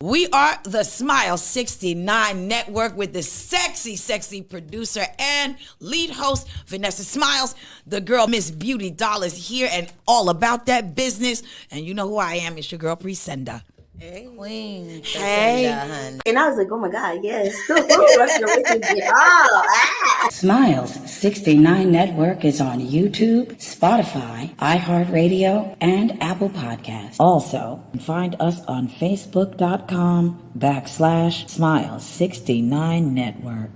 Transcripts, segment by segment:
We are the Smile 69 Network with the sexy producer and lead host, Vanessa Smilez. The girl, Miss Beautidoll, is here and all about that business. And you know who I am. It's your girl, Presenda. Hey, Queen. Hey. And I was like, oh my God, yes. Smilez 69 Network is on YouTube, Spotify, iHeartRadio, and Apple Podcasts. Also, find us on Facebook.com/Smilez69 Network.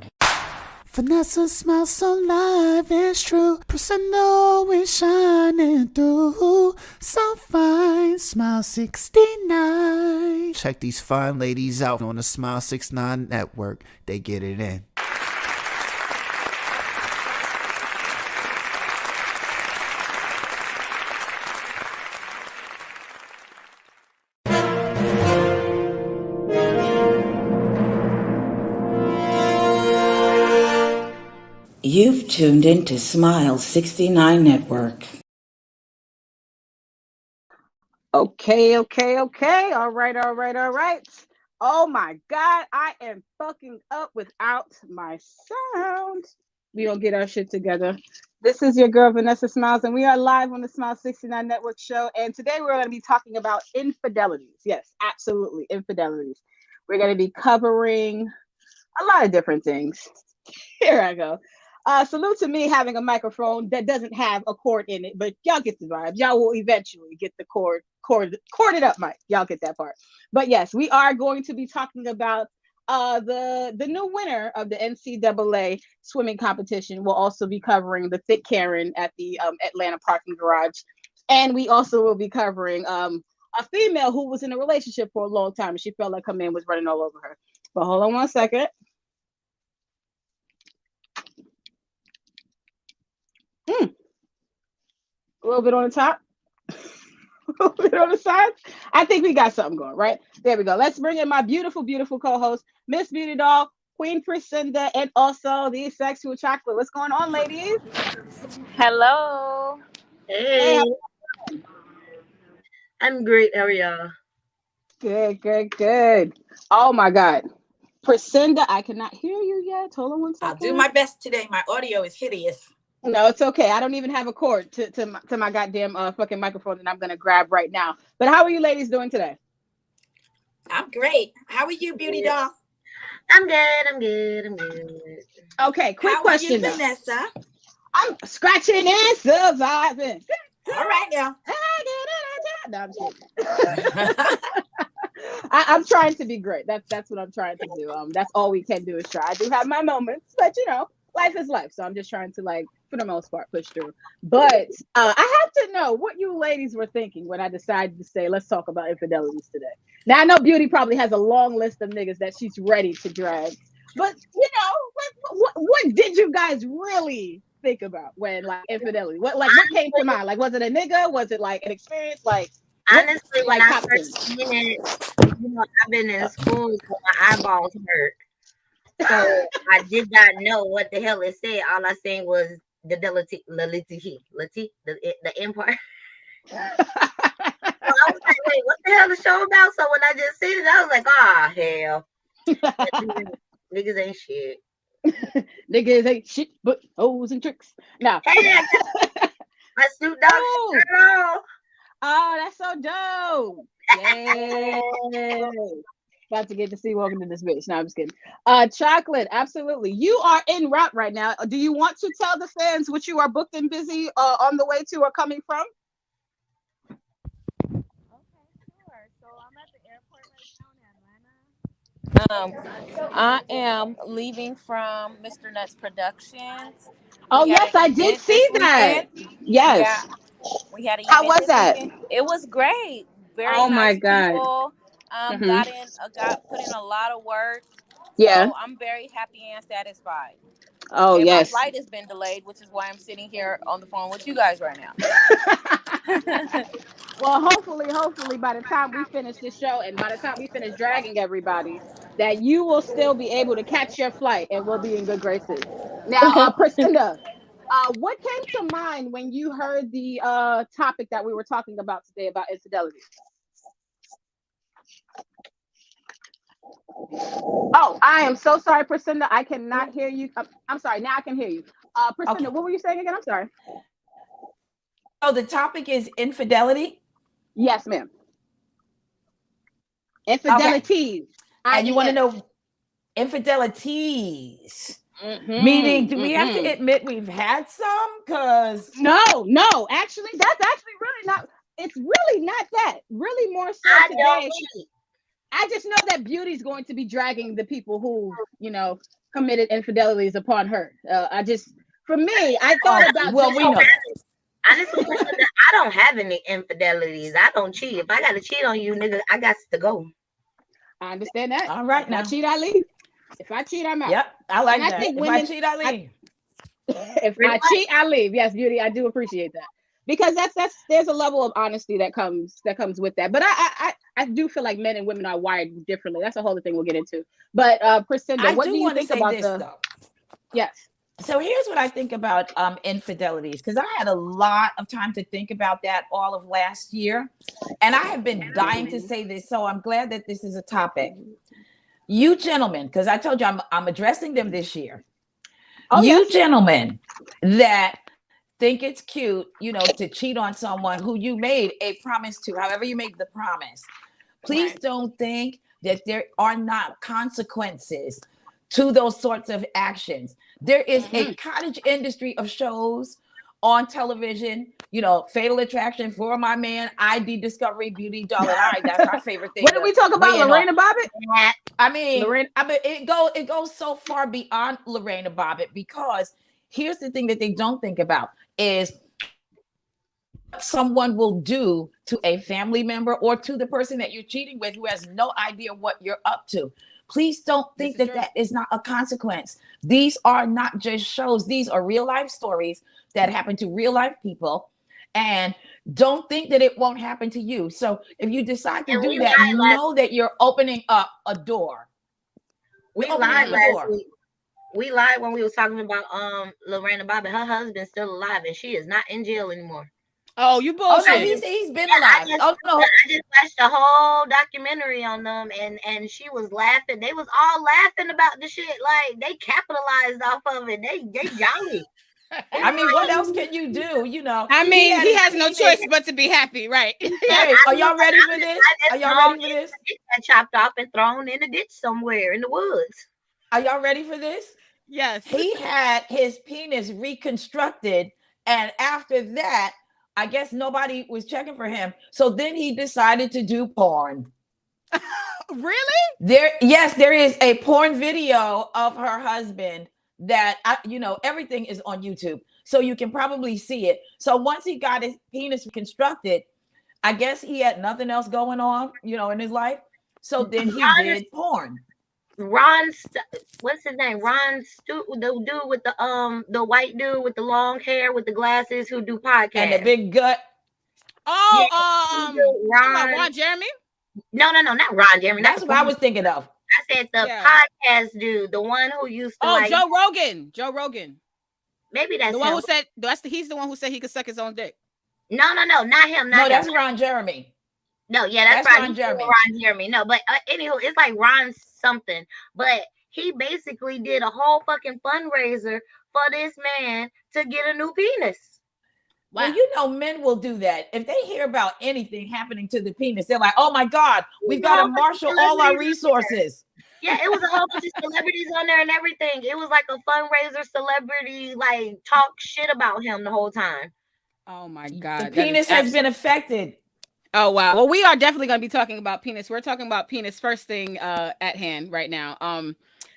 Vanessa smiles so live, it's true. Presenda always shining through. So fine, Smile 69. Check these fine ladies out on the Smile 69 Network. They get it in. You've tuned into Smilez 69 Network. Okay. All right. Oh my God, I am fucking up without my sound. We gonna get our shit together. This is your girl, Vanessa Smilez, and we are live on the Smile 69 Network show. And today we're gonna be talking about infidelities. Yes, absolutely, infidelities. We're gonna be covering a lot of different things. Here I go. Salute to me having a microphone that doesn't have a cord in it, but y'all get the vibe. Y'all will eventually get the corded up mic. Y'all get that part. But yes, we are going to be talking about the new winner of the NCAA swimming competition. We'll also be covering the thick Karen at the Atlanta parking garage, and we also will be covering a female who was in a relationship for a long time and she felt like her man was running all over her. But hold on one second. A little bit on the top, a little bit on the sides. I think we got something going, right? There we go. Let's bring in my beautiful co-host, Miss Beautidoll, Queen Presenda, and also the Sexual Chocolate. What's going on, ladies? Hello. Hey. I'm great. How are y'all? Good. Oh my God. Presenda, I cannot hear you yet. Hold on one second. I'll do my best today. My audio is hideous. No, it's okay. I don't even have a cord to my goddamn fucking microphone that I'm gonna grab right now. But how are you ladies doing today? I'm great. How are you, Beautidoll? I'm good. Okay, quick question. How are you, Vanessa? I'm scratching and surviving. All right now. No, I'm kidding. I'm trying to be great. That's what I'm trying to do. That's all we can do is try. I do have my moments, but life is life. So I'm just trying to, like, for the most part, push through. But I have to know what you ladies were thinking when I decided to say, let's talk about infidelities today. Now, I know Beauty probably has a long list of niggas that she's ready to drag. But, what did you guys really think about when, like, infidelity? What came to mind? Like, was it a nigga? Was it, like, an experience? Like, honestly, when I first seen it, I've been in school, so my eyeballs hurt. So I did not know what the hell it said. All I seen was the empire. So I was like, wait, what the hell is the show about? So when I just seen it, I was like, hell. Niggas ain't shit. Niggas ain't shit but hoes and tricks. Now, my Snoop Dogg shirt on. Oh, that's so dope. Yay. About to get to see walking in this bitch. No, I'm just kidding. Chocolate, absolutely. You are en route right now. Do you want to tell the fans what you are booked and busy on the way to or coming from? Okay, sure. So I'm at the airport right now in Atlanta. I am leaving from Mr. Nuts Productions. Oh, yes, I did see that. Yes. Yeah, we had an How event was this that? weekend. It was great. Very Oh my nice God. people. Mhm. Got put in a lot of work. Yeah. So I'm very happy and satisfied. Oh, And yes. my flight has been delayed, which is why I'm sitting here on the phone with you guys right now. Well, hopefully by the time we finish this show and by the time we finish dragging everybody, that you will still be able to catch your flight and we'll be in good graces. Now, Priscilla, what came to mind when you heard the topic that we were talking about today about infidelity? Oh, I am so sorry, Priscilla. I cannot hear you. I'm sorry. Now I can hear you. Priscilla, Okay. what were you saying again? I'm sorry. So the topic is infidelity. Yes, ma'am. Okay. Infidelities. And you want to IES. know infidelities. Meaning, do we have to Mm-hmm. admit we've had some? Because No. Actually, that's actually really not. It's really not that. Really, more so I don't today. cheat. I just know that Beauty's going to be dragging the people who, committed infidelities upon her. For me, I thought about well, just we know that. Honestly, Priscilla, I don't have any infidelities. I don't cheat. If I gotta cheat on you, nigga, I got to go. I understand that. All right If now. I cheat, I leave. If I cheat, I'm out. Yep, I like And I that. think If women, I cheat, I leave. if I cheat, I leave. Yes, Beauty, I do appreciate that because that's there's a level of honesty that comes with that. But I do feel like men and women are wired differently. That's a whole other thing we'll get into. But Priscilla, I what do do you want to think say about this the? though. Yes. So here's what I think about infidelities, because I had a lot of time to think about that all of last year, and I have been dying to say this. So I'm glad that this is a topic. You gentlemen, because I told you I'm addressing them this year. Oh, you yes. gentlemen that think it's cute, to cheat on someone who you made a promise to, however you made the promise. Please don't think that there are not consequences to those sorts of actions. There is a cottage industry of shows on television, Fatal Attraction, For My Man, ID Discovery, Beautidoll, and all right, that's our favorite thing. What did we talk about, Lorena Bobbitt? I mean, it goes so far beyond Lorena Bobbitt, because here's the thing that they don't think about is someone will do to a family member or to the person that you're cheating with who has no idea what you're up to. Please don't think that is not a consequence. These are not just shows. These are real life stories that happen to real life people. And don't think that it won't happen to you. So if you decide to do that, know that you're opening up a door. We lied last week. We lied when we was talking about Lorena Bobbitt. Her husband's still alive and she is not in jail anymore. Oh, you bullshit. Oh, no, he's been alive. I just watched the whole documentary on them, and she was laughing. They was all laughing about the shit. Like, they capitalized off of it. They jolly. I mean, what else can you do? I mean, he has no choice but to be happy, right? Hey, are y'all ready for this? Are y'all ready for this? It got chopped off and thrown in a ditch somewhere in the woods. Are y'all ready for this? Yes. He had his penis reconstructed, and after that, I guess nobody was checking for him. So then he decided to do porn. Really? There is a porn video of her husband that everything is on YouTube, so you can probably see it. So once he got his penis reconstructed, I guess he had nothing else going on, in his life. So then he did porn. What's his name? The dude with the white dude with the long hair with the glasses who do podcasts and the big gut. Ron Jeremy? No, not Ron Jeremy. That's what I was thinking of. I said the podcast dude, the one who used to. Joe Rogan. Joe Rogan. Maybe that's the one who said he's the one who said he could suck his own dick. No, not him. No, that's Ron Jeremy. No, yeah, that's Ron Jeremy. Ron Jeremy. No, but anywho, it's like Ron something. But he basically did a whole fucking fundraiser for this man to get a new penis. Wow. Well, men will do that. If they hear about anything happening to the penis, they're like, oh my God, we've got to marshal all our resources. Yeah, it was a whole bunch of celebrities on there and everything. It was like a fundraiser, celebrity, like, talk shit about him the whole time. Oh my God. The penis has been affected. Oh, wow. Well, we are definitely going to be talking about penis. We're talking about penis first thing at hand right now.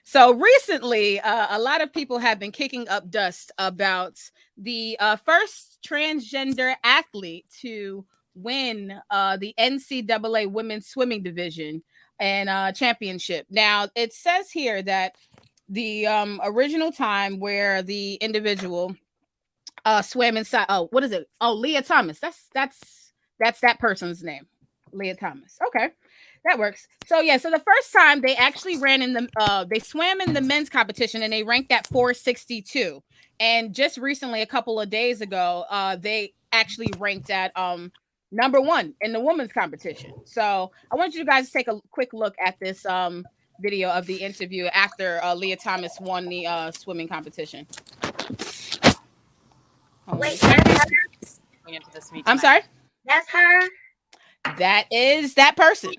So recently, a lot of people have been kicking up dust about the first transgender athlete to win the NCAA women's swimming division and championship. Now, it says here that the original time where the individual swam inside. Oh, what is it? Oh, Leah Thomas. That's that person's name, Leah Thomas. Okay, that works. So yeah, so the first time they actually they swam in the men's competition and they ranked at 462. And just recently, a couple of days ago, they actually ranked at number 1 in the women's competition. So I want you guys to take a quick look at this video of the interview after Leah Thomas won the swimming competition. Wait, that's her? I'm sorry? That's her? That is that person.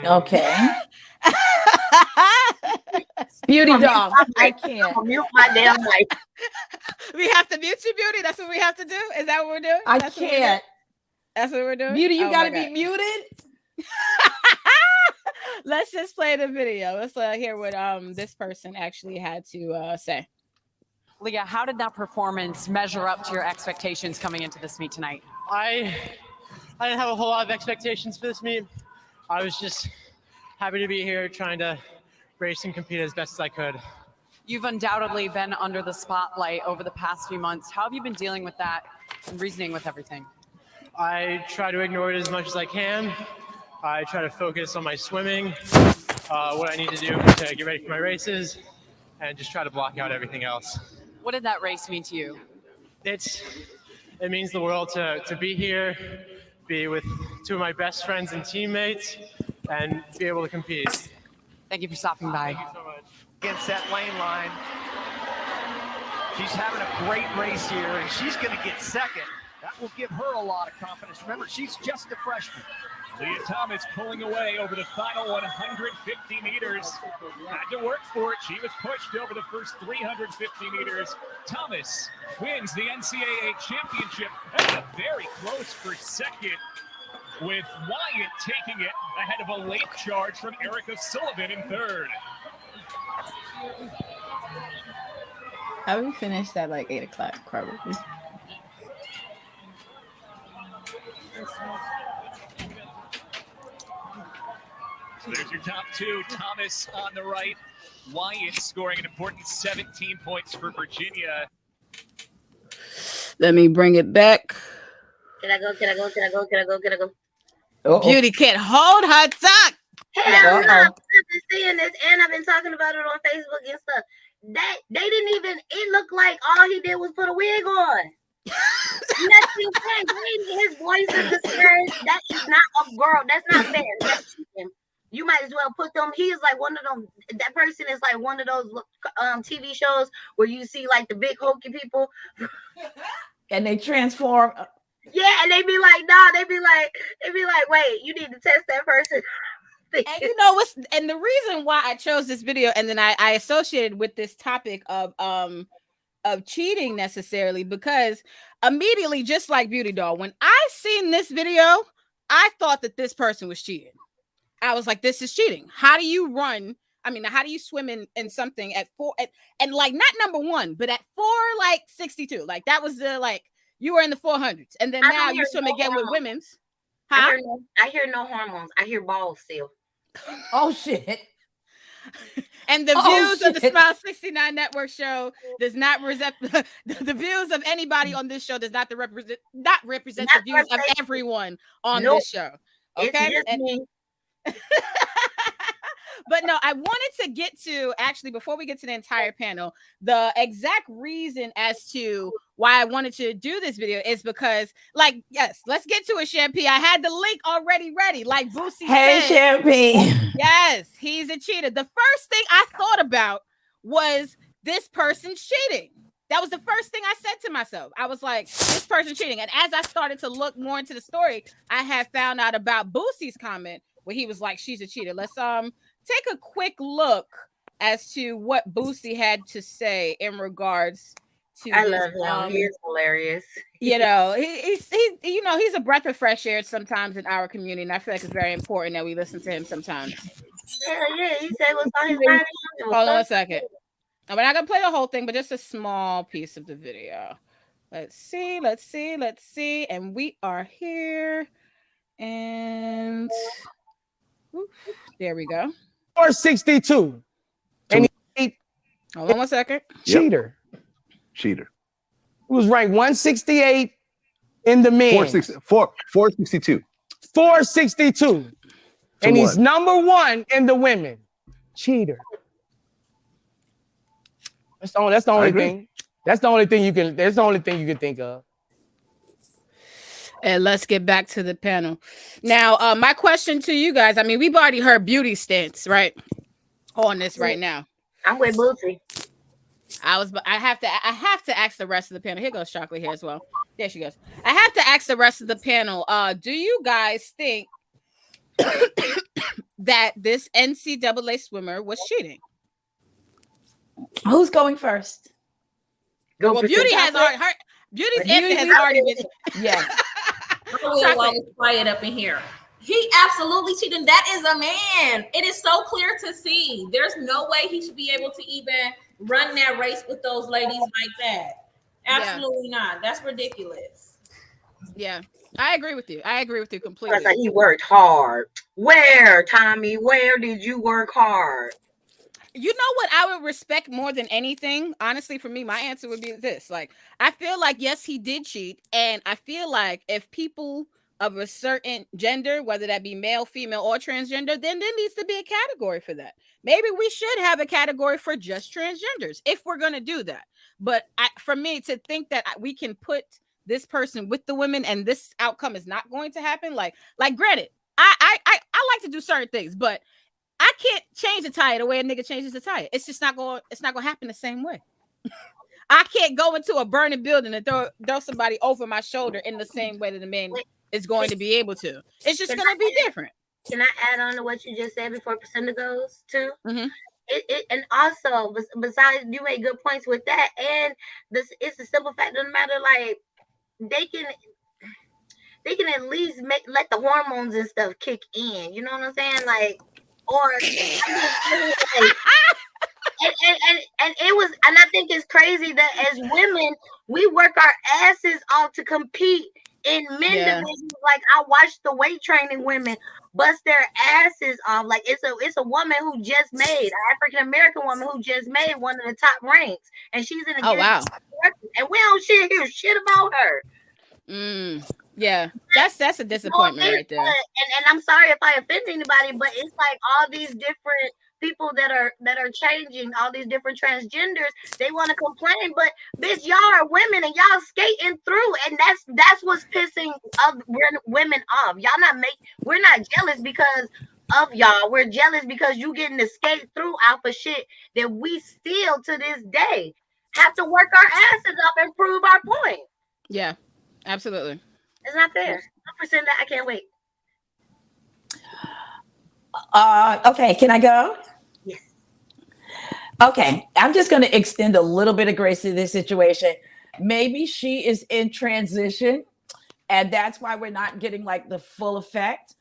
Okay. Beautidoll. I can't. I'll mute my damn mic. We have to mute you, Beauty. That's what we have to do. Is that what we're doing? I can't. That's what we're doing. Beauty, you Oh gotta my be muted. Let's just play the video. Let's hear what this person actually had to say. Leah, how did that performance measure up to your expectations coming into this meet tonight? I didn't have a whole lot of expectations for this meet. I was just happy to be here, trying to race and compete as best as I could. You've undoubtedly been under the spotlight over the past few months. How have you been dealing with that and reasoning with everything? I try to ignore it as much as I can. I try to focus on my swimming, what I need to do to get ready for my races, and just try to block out everything else. What did that race mean to you? It means the world to be here, be with two of my best friends and teammates, and be able to compete. Thank you for stopping by. Thank you so much. Against that lane line. She's having a great race here, and she's going to get second. That will give her a lot of confidence. Remember, she's just a freshman. Leah Thomas pulling away over the final 150 meters. Had to work for it. She was pushed over the first 350 meters. Thomas wins the NCAA championship. And very close for second, with Wyatt taking it ahead of a late charge from Erica Sullivan in third. I will finish at like 8 o'clock, probably. So there's your top two. Thomas on the right. Wyatt scoring an important 17 points for Virginia. Let me bring it back. Can I go? Uh-oh. Beauty can't hold her tongue. Hell no, I've been seeing this, and I've been talking about it on Facebook and stuff. They didn't even. It looked like all he did was put a wig on. Nothing changed. His voice is the same. That is not a girl. That's not fair. That's cheating. You might as well put them. He is like one of them. That person is like one of those TV shows where you see like the big hokey people, And they transform. yeah, and they be like, nah, they be like, wait, you need to test that person. And you know what's, and the reason why I chose this video, and then I associated with this topic of cheating necessarily, because immediately, just like Beautidoll, when I seen this video, I thought that this person was cheating. I was like, this is cheating. How do you run? I mean, how do you swim in something at 4 and like not number 1, but at 4:62? Like that was the like you were in the 400s, and then now you swim again with women's. Huh? I hear no hormones. I hear balls still. Oh shit. And the views of the Smile 69 Network show does not represent the views of anybody on this show does not represent the views of everyone on this show. Okay. It's just me. But no, I wanted to get to, actually, before we get to the entire panel, the exact reason as to why I wanted to do this video is because, like, yes, let's get to it, Champagne. I had the link already ready, like Boosie said. Champagne. Yes, he's a cheater. The first thing I thought about was this person's cheating. That was the first thing I said to myself. I was like, this person's cheating. And as I started to look more into the story, I had found out about Boosie's comment where he was like, she's a cheater. Let's take a quick look as to what Boosie had to say in regards to I love him. He is hilarious. You know, he's you know, he's a breath of fresh air sometimes in our community, and I feel like it's very important that we listen to him sometimes. Hell yeah, he said what's on his mind. Hold on a second. We're not gonna play the whole thing, but just a small piece of the video. Let's see. And we are here. And there we go. 462. And hold on 1 second. Cheater. Cheater. Who was ranked 168 in the men. 462. 462. And he's number 1 in the women. Cheater. That's the only thing. That's the only thing you can think of. And let's get back to the panel. Now, my question to you guys, I mean, we've already heard beauty stance, right? On this right now. I'm with Bootsy. I have to ask the rest of the panel. Here goes Chocolate here as well. There she goes. I have to ask the rest of the panel. Do you guys think that this NCAA swimmer was cheating? Who's going first? Well, Beauty has already her Beauty's answer has already been. Yeah. While it's quiet up in here. He absolutely cheated. That is a man. It is so clear to see. There's no way he should be able to even run that race with those ladies like that. Absolutely not. That's ridiculous. Yeah, I agree with you. I agree with you completely. Like he worked hard. Where, Tommy? Where did you work hard? You know what I would respect more than anything? Honestly, for me, my answer would be this. Like, I feel like, yes, he did cheat. And I feel like if people of a certain gender, whether that be male, female, or transgender, then there needs to be a category for that. Maybe we should have a category for just transgenders if we're going to do that. But for me to think that we can put this person with the women and this outcome is not going to happen. Like granted, I like to do certain things, but I can't change the tire the way a nigga changes the tire. It's just not going to happen the same way. I can't go into a burning building and throw somebody over my shoulder in the same way that a man is going to be able to. It's just going to be different. Can I add on to what you just said before Priscilla goes too? Mm-hmm. And also, besides, you made good points with that, and it's a simple fact of the matter. Like they can at least let the hormones and stuff kick in. You know what I'm saying? Like, or and it was, and I think it's crazy that as women we work our asses off to compete in men divisions. Like I watched the weight training women bust their asses off. Like it's a woman who just made, an African American woman who just made one of the top ranks, and she's in a and we don't hear shit about her. Yeah, that's a disappointment right there. And I'm sorry if I offend anybody, but it's like all these different people that are changing, all these different transgenders, they want to complain, but bitch, y'all are women and y'all skating through, and that's what's pissing women off. We're not jealous because of y'all. We're jealous because you getting to skate through off of shit that we still to this day have to work our asses up and prove our point. Yeah, absolutely. It's not fair. I can't wait. Okay, can I go? Yes. Okay, I'm just going to extend a little bit of grace to this situation. Maybe she is in transition, and that's why we're not getting like the full effect.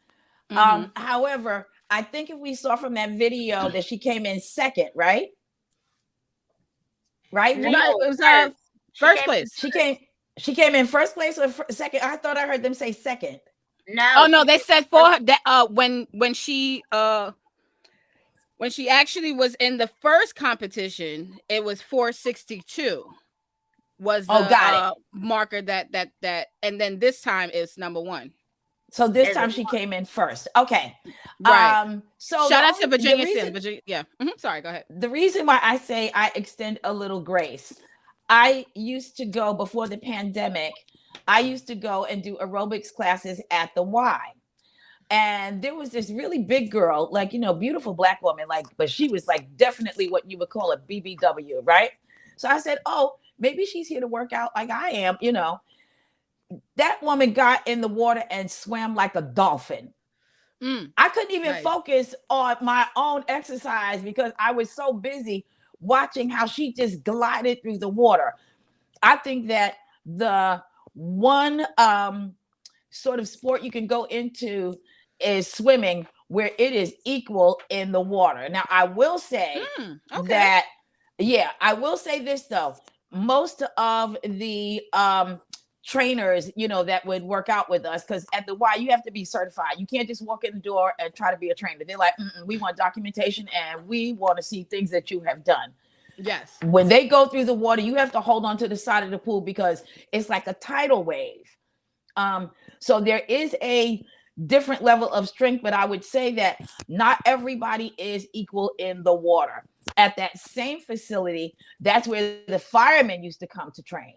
However, I think if we saw from that video that she came in second, right? Right? No, it was first place. She came in first place or second? I thought I heard them say second. No. Oh no, they said for her that when she actually was in the first competition, it was 462 was the marker that and then this time it's number 1. So this time she came in first. Okay. Right. So shout out to Virginia Sim. Virginia, yeah. Sorry, go ahead. The reason why I say I extend a little grace, I used to go before the pandemic. I used to go and do aerobics classes at the Y. And there was this really big girl, like, beautiful Black woman, but she was like definitely what you would call a BBW, right? So I said, oh, maybe she's here to work out like I am, That woman got in the water and swam like a dolphin. I couldn't even focus on my own exercise because I was so busy watching how she just glided through the water. I think that the one sort of sport you can go into is swimming, where it is equal in the water. Now, I will say that, I will say this though, most of the trainers, that would work out with us, because at the Y, you have to be certified. You can't just walk in the door and try to be a trainer. They're like, we want documentation and we want to see things that you have done. Yes. When they go through the water, you have to hold on to the side of the pool because it's like a tidal wave. So there is a different level of strength, but I would say that not everybody is equal in the water. At that same facility, that's where the firemen used to come to train.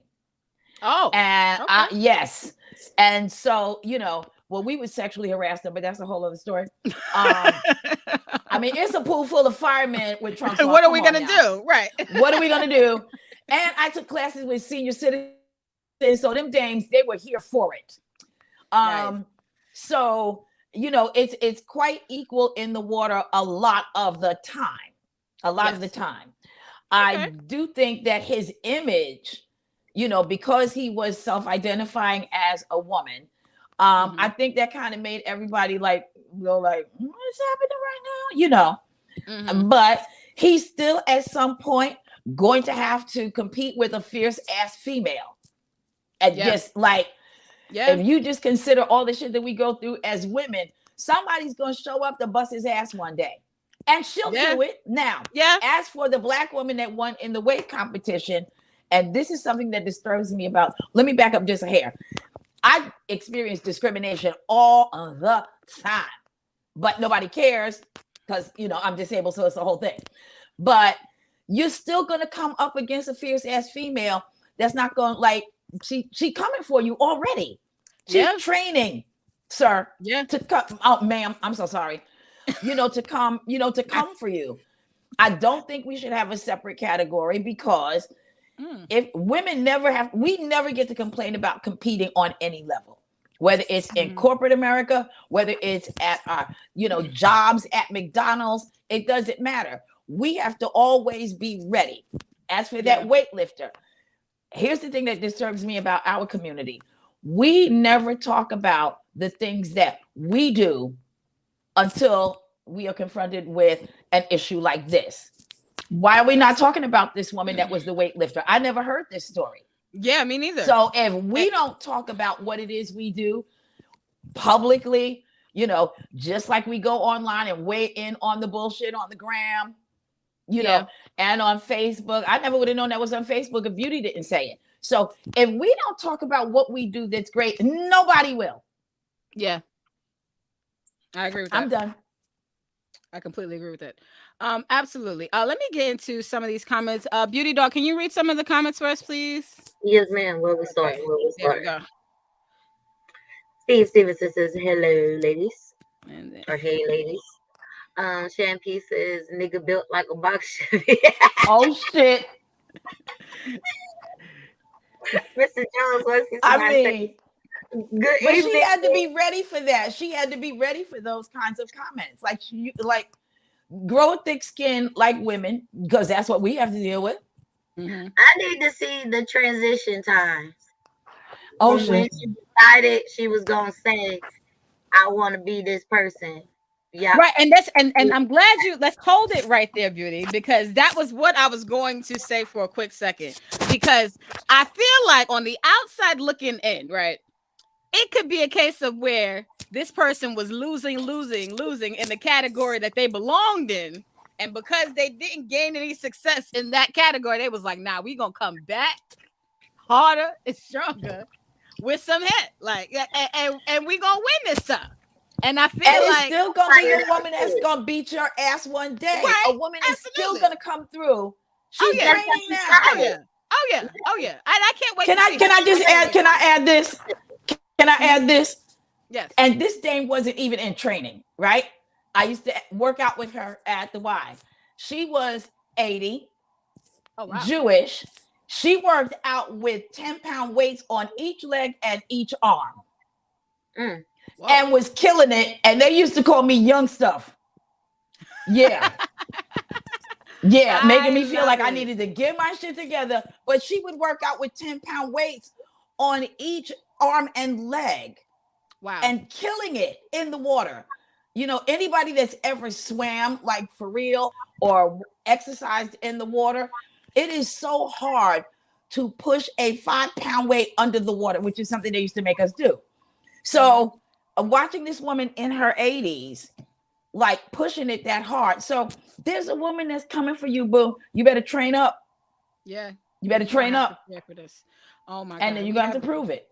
Oh, and okay. Yes. And so, well, we would sexually harass them, but that's a whole other story. I mean, it's a pool full of firemen with trunks on. What are we going to do? Right. What are we going to do? And I took classes with senior citizens. So them dames, they were here for it. Nice. So, it's quite equal in the water a lot of the time. Of the time. I do think that his image, because he was self-identifying as a woman, I think that kind of made everybody go like, what's happening right now? But he's still at some point going to have to compete with a fierce ass female. And just if you just consider all the shit that we go through as women, somebody's going to show up to bust his ass one day. And she'll do it. Now, as for the black woman that won in the weight competition, and this is something that disturbs me about, let me back up just a hair. I experience discrimination all of the time, but nobody cares because, I'm disabled, so it's the whole thing. But you're still going to come up against a fierce ass female that's not going she coming for you already. She's training, sir. To come. Oh, ma'am, I'm so sorry. To come for you. I don't think we should have a separate category because if women we never get to complain about competing on any level, whether it's in corporate America, whether it's at our, jobs at McDonald's, it doesn't matter. We have to always be ready. As for that weightlifter, here's the thing that disturbs me about our community. We never talk about the things that we do until we are confronted with an issue like this. Why are we not talking about this woman that was the weightlifter? I never heard this story. Yeah, me neither. So if we don't talk about what it is we do publicly, just like we go online and weigh in on the bullshit on the gram, and on Facebook. I never would have known that was on Facebook if Beauty didn't say it. So if we don't talk about what we do that's great, nobody will. Yeah. I agree with that. I'm done. I completely agree with it. Absolutely. Let me get into some of these comments. Beautydoll, can you read some of the comments for us, please? Yes, ma'am. Where we start? There we go. Steve Stevenson says, hello, ladies. Or hey, ladies. Shampoo says, nigga built like a box. Oh, shit. Mr. Jones, good but she had to be ready for that. She had to be ready for those kinds of comments. Grow a thick skin like women, because that's what we have to deal with. I need to see the transition times. Oh, when she decided she was gonna say, I want to be this person. Yeah. Right. And I'm glad let's hold it right there, Beauty, because that was what I was going to say for a quick second. Because I feel like on the outside looking in, right, it could be a case of where this person was losing in the category that they belonged in. And because they didn't gain any success in that category, they was like, nah, we gonna come back harder and stronger with some hit. And we gonna win this time. And I feel it's still gonna be a woman that's gonna beat your ass one day. Right? A woman is still gonna come through. She's training now. Oh yeah. I can't wait. Can I add this? Can I add this? Yes. And this dame wasn't even in training, right? I used to work out with her at the Y. She was 80, Jewish. She worked out with 10-pound weights on each leg and each arm. And was killing it. And they used to call me young stuff. Yeah. Making me feel like I needed to get my shit together. But she would work out with 10-pound weights on each arm and leg. Wow. And killing it in the water. Anybody that's ever swam, like for real, or exercised in the water, it is so hard to push a 5-pound weight under the water, which is something they used to make us do. So watching this woman in her 80s, pushing it that hard. So there's a woman that's coming for you, boo. You better train up. Yeah. You better train up. For this. Oh my God. And then you have to prove it.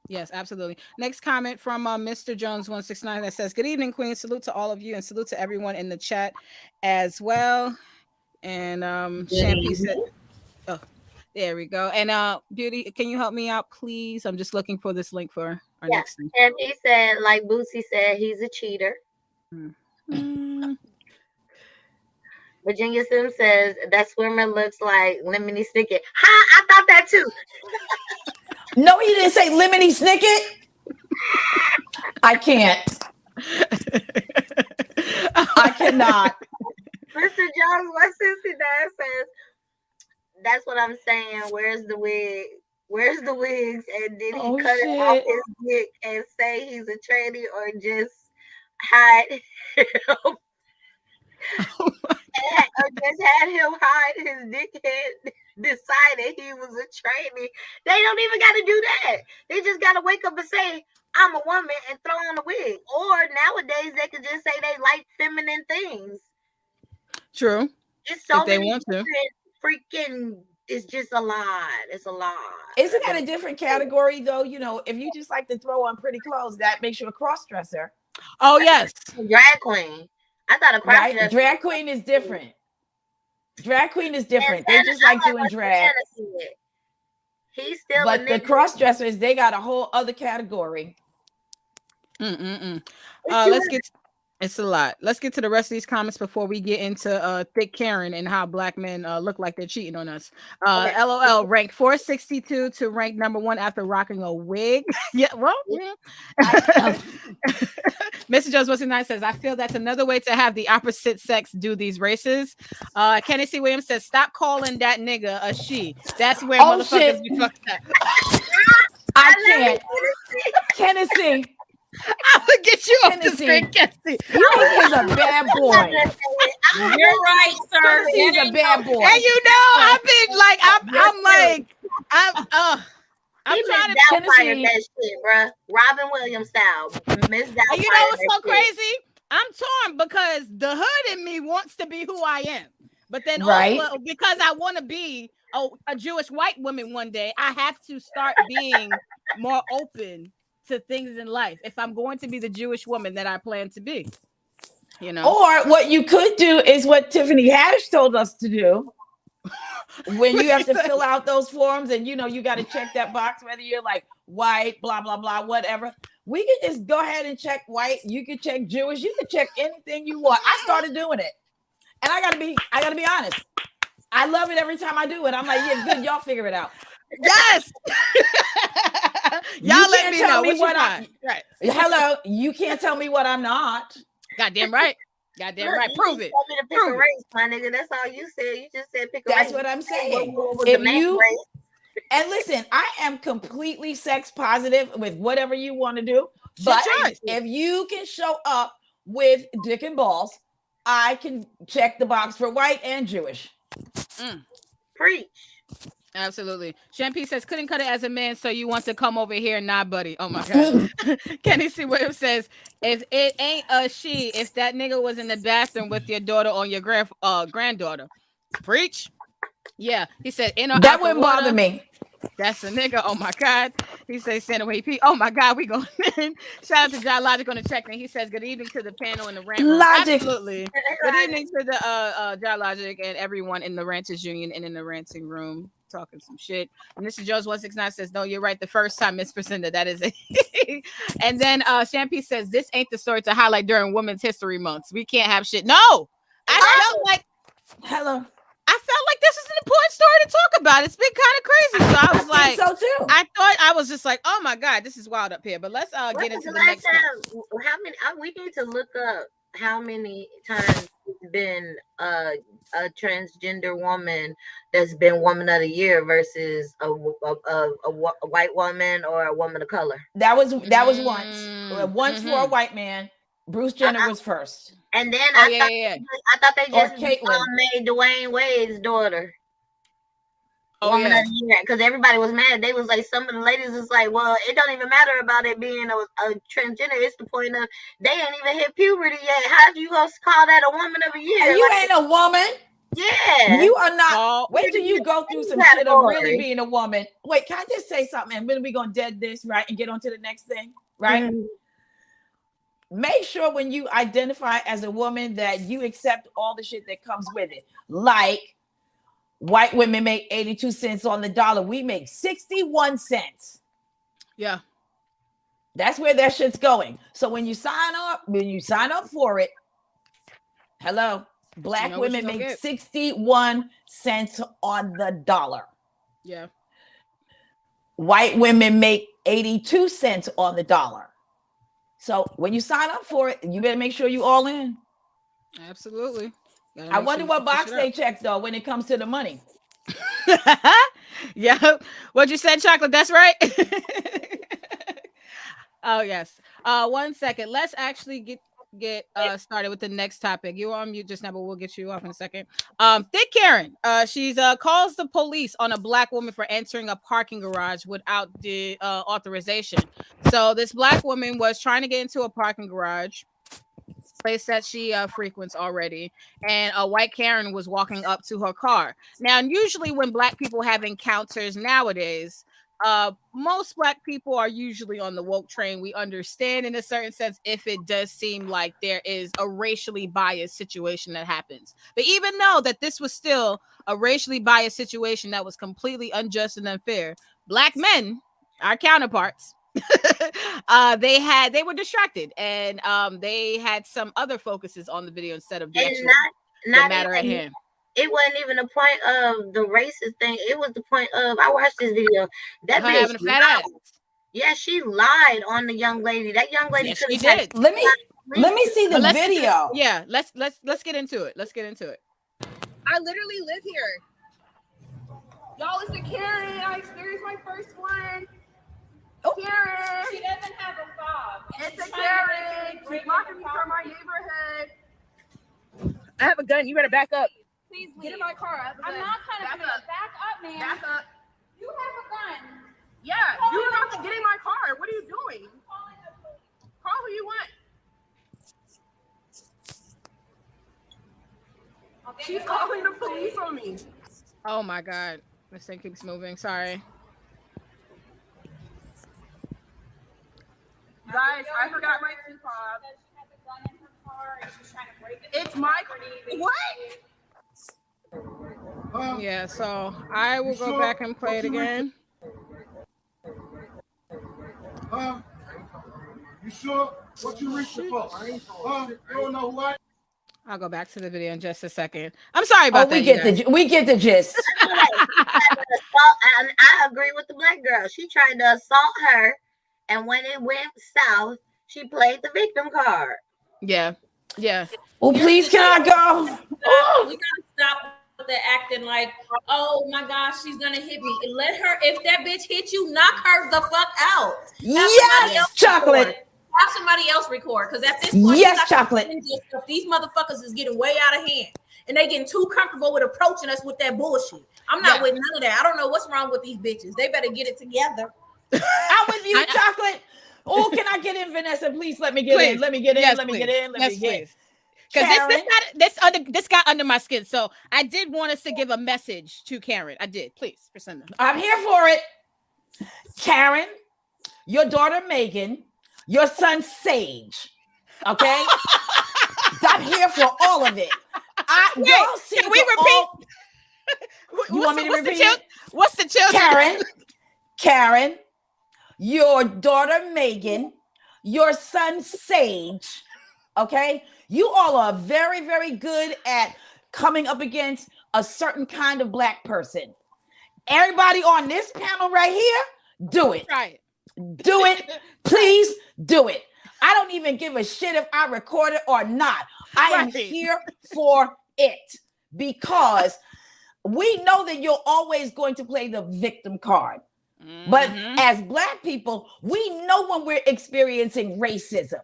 Yes, absolutely. Next comment from Mr. Jones 169 that says, good evening, Queen. Salute to all of you and salute to everyone in the chat as well. And Shampoo said, There we go. And Beauty, can you help me out, please? I'm just looking for this link for our Yeah. next thing. And he said, like Boosie said, he's a cheater. Virginia Sim says that swimmer looks like Lemony Snicket. Ha! I thought that too. No, he didn't say Lemony Snicket. I can't. I cannot. Mr. Jones 169 says, that's what I'm saying. Where's the wig? Where's the wigs? And did he cut it off his dick and say he's a tranny or just hide him? Or just had him hide his dickhead, decided he was a tranny. They don't even got to do that. They just got to wake up and say, I'm a woman and throw on a wig. Or nowadays they could just say they like feminine things. True. It's so if they many want to. freaking, it's just a lot. It's a lot. Isn't that a different category though? You know, if you just like to throw on pretty clothes, that makes you a cross-dresser. Oh, yes. Drag queen. I thought a cross-dresser. Right? Drag queen is different. Drag queen is different. They just like doing drag. He's still but the cross-dressers, they got a whole other category. Let's get. It's a lot. Let's get to the rest of these comments before we get into Thick Karen and how black men look like they're cheating on us. Okay. LOL ranked 462 to rank number 1 after rocking a wig. Yeah, well, yeah. Mr. Jones 169 says, I feel that's another way to have the opposite sex do these races. Kenny C. Williams says, stop calling that nigga a she. That's where motherfuckers be fucked up. I can't. Tennessee. I will get you off the screen, Cassie. You is a bad boy. You're right, sir. He's a bad boy. And you know, I've been like, I'm trying to Tennessee that shit, bruh. Robin Williams style. Miss Doubtfire. And you know what's so crazy? I'm torn because the hood in me wants to be who I am, but then also because I want to be a Jewish white woman one day, I have to start being more open to things in life if I'm going to be the Jewish woman that I plan to be, you know. Or what you could do is what Tiffany Haddish told us to do. When you have to fill out those forms and you know you got to check that box whether you're like white, blah blah blah, whatever. We can just go ahead and check white. You can check Jewish. You can check anything you want. I started doing it, and I gotta be honest. I love it every time I do it. I'm like, yeah, good. Y'all figure it out. Yes. Y'all let me know what I'm. Right. Hello, you can't tell me what I'm not. Goddamn right. Goddamn right. Prove it. You pick a race, my nigga. That's all you said. You just said pick a race. That's what I'm saying. What If you and listen, I am completely sex positive with whatever you want to do. But if you can show up with dick and balls, I can check the box for white and Jewish. Preach. Absolutely. Champagne says, couldn't cut it as a man, so you want to come over here? Nah, buddy. Oh my God. Kenny C. Williams says, if it ain't a she, if that nigga was in the bathroom with your daughter or your granddaughter. Preach. Yeah. He said, that wouldn't bother me. That's a nigga. Oh my God. He says, send away P. Oh my God, we going in. Shout out to John Logic on the check in. He says, good evening to the panel in the rant room. Logic. Absolutely. Good evening to the John Logic and everyone in the Ranters Union and in the ranting room talking some shit. And Mr. Jones 169 says, no, you're right. The first time, Miss Priscinda, that is it. And then Champagne says, this ain't the story to highlight during Women's History Months. We can't have shit. No, I felt like this is an important story to talk about. It's been kind of crazy. So I was like, so too. I thought I was just like, oh my God, this is wild up here. But let's get into the next time. How many? We need to look up how many times it's been a transgender woman that's been Woman of the Year versus a white woman or a woman of color. That was once for a white man. Bruce Jenner was first. And then I thought they just made Dwayne Wade's daughter Woman of the Year because everybody was mad. They was like, some of the ladies was like, well, it don't even matter about it being a transgender. It's the point of they ain't even hit puberty yet. How do you gonna call that a Woman of the Year? And you ain't a woman. Yeah, you are not. Wait till you go through some shit of really being a woman. Wait, can I just say something? And then we gonna dead this right and get on to the next thing, right? Mm-hmm. Make sure when you identify as a woman that you accept all the shit that comes with it. Like White women make 82 cents on the dollar. We make 61 cents. Yeah. That's where that shit's going. So when you sign up for it, hello, black women make 61 cents on the dollar. Yeah. White women make 82 cents on the dollar. So when you sign up for it, you better make sure you all in. Absolutely. I wonder what box they check though when it comes to the money. Yeah. What you said, Chocolate? That's right. Oh yes. 1 second. Let's actually get started with the next topic. You were on mute just now, but we'll get you off in a second. Thick Karen. She's calls the police on a black woman for entering a parking garage without the authorization. So this black woman was trying to get into a parking garage, place that she frequents already, and a white Karen was walking up to her car. Now, usually when black people have encounters nowadays, most black people are usually on the woke train. We understand in a certain sense if it does seem like there is a racially biased situation that happens. But even though that this was still a racially biased situation that was completely unjust and unfair, black men, our counterparts, they were distracted, and they had some other focuses on the video instead of the actual the matter at hand. It wasn't even the point of the racist thing. It was the point of, I watched this video. That bitch having a fat ass. Yeah, she lied on the young lady. That young lady Yes, could she have did. Let me see the video. Yeah, let's get into it. Let's get into it. I literally live here. Y'all, it's a Karen. I experienced my first one. Karen. She doesn't have a fob. It's a Karen. She's blocking me from my neighborhood. I have a gun. You better back up. Please get in my car. I'm not trying to back up, man. Back up. You have a gun. Yeah, you're about to get in my car. What are you doing? Call who you want. She's calling the police on me. Oh my God. This thing keeps moving. Sorry. Guys, I forgot my key fob. It's my what? Yeah, so I will go back and play it again. You sure what you reaching for? You don't know who I. I'll go back to the video in just a second. I'm sorry about that. We get the gist. I agree with the black girl. She tried to assault her, and when it went south, she played the victim card. Yeah. Well, please, can I go? We gotta stop with the acting like, oh my gosh, she's gonna hit me. Let her. If that bitch hit you, knock her the fuck out. Yes, Chocolate. Have somebody else record, because at this point, yes, Chocolate. These motherfuckers is getting way out of hand, and they getting too comfortable with approaching us with that bullshit. I'm not with none of that. I don't know what's wrong with these bitches. They better get it together. I'm with you, Chocolate. Oh, can I get in, Vanessa? Please let me get in. Let me get in. Yes, let me please. get in. Let me get in. Because this got under my skin. So I did want us to give a message to Karen. I did. Please, Priscilla. I'm here for it. Karen, your daughter Megan, your son Sage. Okay? I'm here for all of it. Can we repeat? You want me to repeat it? What's the children? Karen, your daughter Megan, your son Sage. Okay? You all are very, very good at coming up against a certain kind of black person. Everybody on this panel right here, do it. Right. Do it. Please do it. I don't even give a shit if I record it or not. I am here for it because we know that you're always going to play the victim card. But as black people, we know when we're experiencing racism.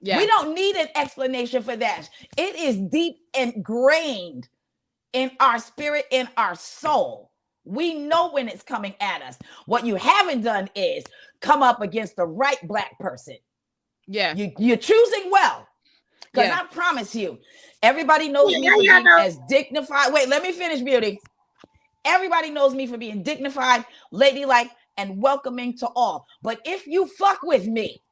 Yeah. We don't need an explanation for that. It is deep ingrained in our spirit, in our soul. We know when it's coming at us. What you haven't done is come up against the right black person. Yeah. You're choosing well. Because I promise you, everybody knows me for being as dignified. Wait, let me finish, Beauty. Everybody knows me for being dignified, ladylike, and welcoming to all. But if you fuck with me,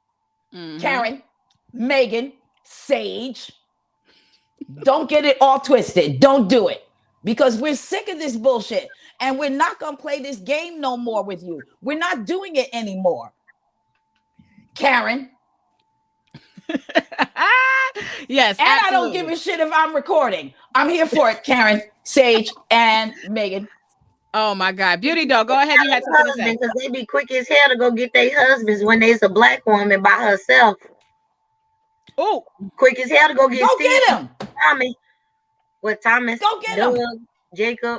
Karen, Megan, Sage, don't get it all twisted. Don't do it. because we're sick of this bullshit and we're not going to play this game no more with you. We're not doing it anymore. Karen. Yes, and absolutely. I don't give a shit if I'm recording. I'm here for it, Karen, Sage, and Megan. Oh my God, Beautidoll, go ahead. You had something to say. Because they be quick as hell to go get their husbands when there's a black woman by herself. Oh, quick as hell to go get Steve, get him. Tommy, with Thomas, go get Doug, him. Jacob.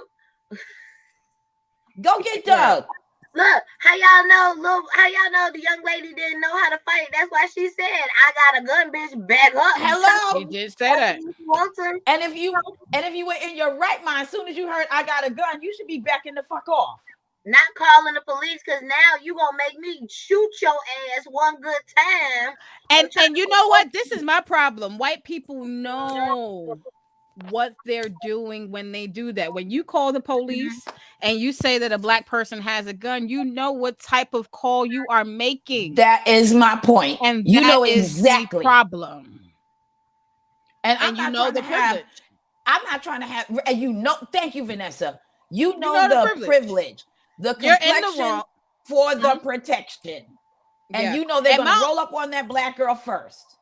Go get Doug. Look, how y'all know the young lady didn't know how to fight? That's why she said, "I got a gun, bitch. Back up." Hello. She did say that. And if you were in your right mind, as soon as you heard I got a gun, you should be backing the fuck off. Not calling the police, because now you gonna make me shoot your ass one good time. And you know what? This is my problem. White people know what they're doing when they do that. When you call the police and you say that a black person has a gun, you know what type of call you are making. That is my point. And you know is exactly the problem. And I'm you not know trying the to have, privilege. I'm not trying to have, and you know, thank you, Vanessa. You know the privilege, the complexion for the protection. And you know they're going to roll up on that black girl first.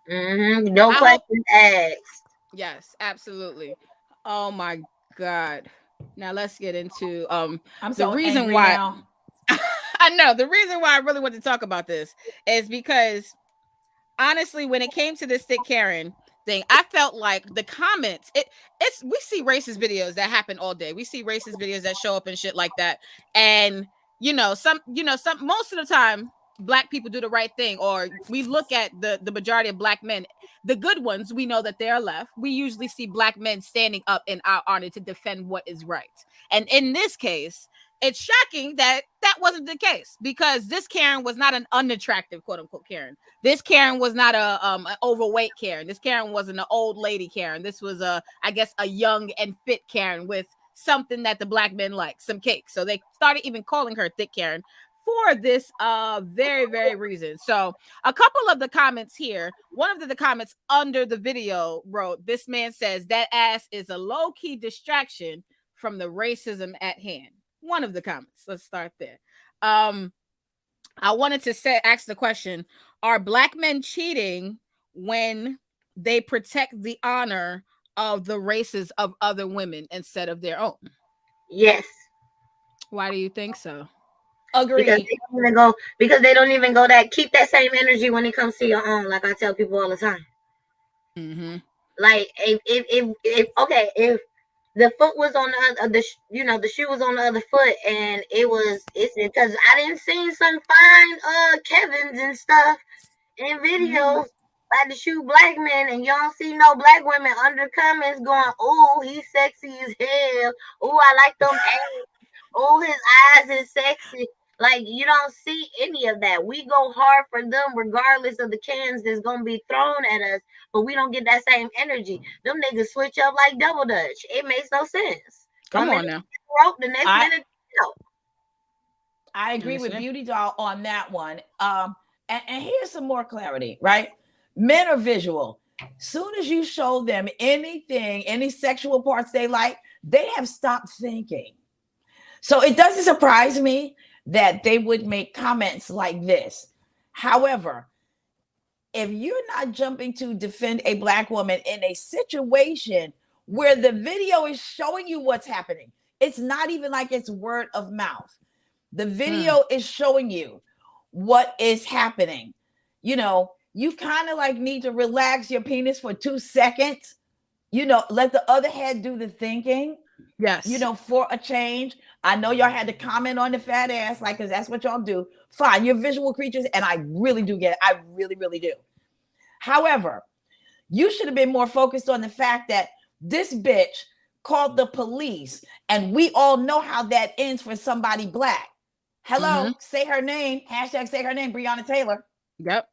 No questions asked. Yes, absolutely. Oh my God. Now let's get into I'm the so reason angry why now. I know the reason why I really want to talk about this is because honestly, when it came to this Thick Karen thing, I felt like the comments, we see racist videos that happen all day. We see racist videos that show up and shit like that. And most of the time black people do the right thing, or we look at the majority of black men, the good ones, we know that they're left. We usually see black men standing up in our honor to defend what is right. And in this case, it's shocking that wasn't the case, because this Karen was not an unattractive quote unquote Karen. This Karen was not an overweight Karen. This Karen wasn't an old lady Karen. This was I guess a young and fit Karen with something that the black men like, some cake. So they started even calling her Thick Karen for this very, very reason. So a couple of the comments here, one of the comments under the video wrote, this man says that ass is a low-key distraction from the racism at hand. One of the comments. Let's start there. I wanted to ask the question, are black men cheating when they protect the honor of the races of other women instead of their own? Yes. Why do you think so? Agree. Because they don't even go that, keep that same energy when it comes to your own, like I tell people all the time. Like if the foot was on the shoe was on the other foot, and it's because I didn't see some fine Kevins and stuff in videos by the shoe black men, and you don't see no black women under comments going, "Oh, he's sexy as hell. Oh, I like them abs. Oh, his eyes is sexy." Like, you don't see any of that. We go hard for them regardless of the cans that's gonna be thrown at us, but we don't get that same energy. Them niggas switch up like double dutch. It makes no sense. Come on now. The next minute, I agree with Beautidoll on that one. And here's some more clarity, right? Men are visual. Soon as you show them anything, any sexual parts they like, they have stopped thinking. So it doesn't surprise me that they would make comments like this. However, if you're not jumping to defend a black woman in a situation where the video is showing you what's happening, it's not even like it's word of mouth. The video is showing you what is happening. You kind of like need to relax your penis for 2 seconds. Let the other head do the thinking. Yes. For a change. I know y'all had to comment on the fat ass, like, because that's what y'all do. Fine, you're visual creatures, and I really do get it. I really, really do. However, you should have been more focused on the fact that this bitch called the police, and we all know how that ends for somebody black. Hello, say her name. Hashtag say her name, Breonna Taylor. Yep.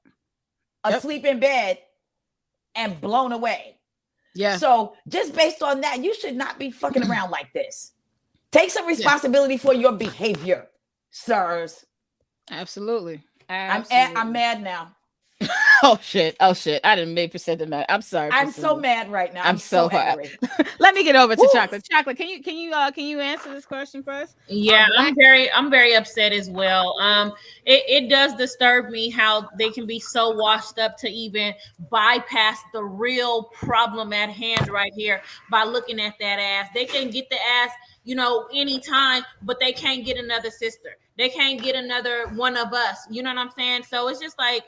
Asleep in bed and blown away. Yeah. So just based on that, you should not be fucking around like this. Take some responsibility for your behavior, sirs. Absolutely. I'm mad now. Oh shit! I didn't make Priscilla mad. I'm sorry. I'm Priscilla. so mad right now. I'm so angry. Let me get over to Chocolate. Chocolate, can you answer this question first? Yeah, I'm very upset as well. It does disturb me how they can be so washed up to even bypass the real problem at hand right here by looking at that ass. They can get the ass, anytime, but they can't get another sister. They can't get another one of us. You know what I'm saying? So it's just like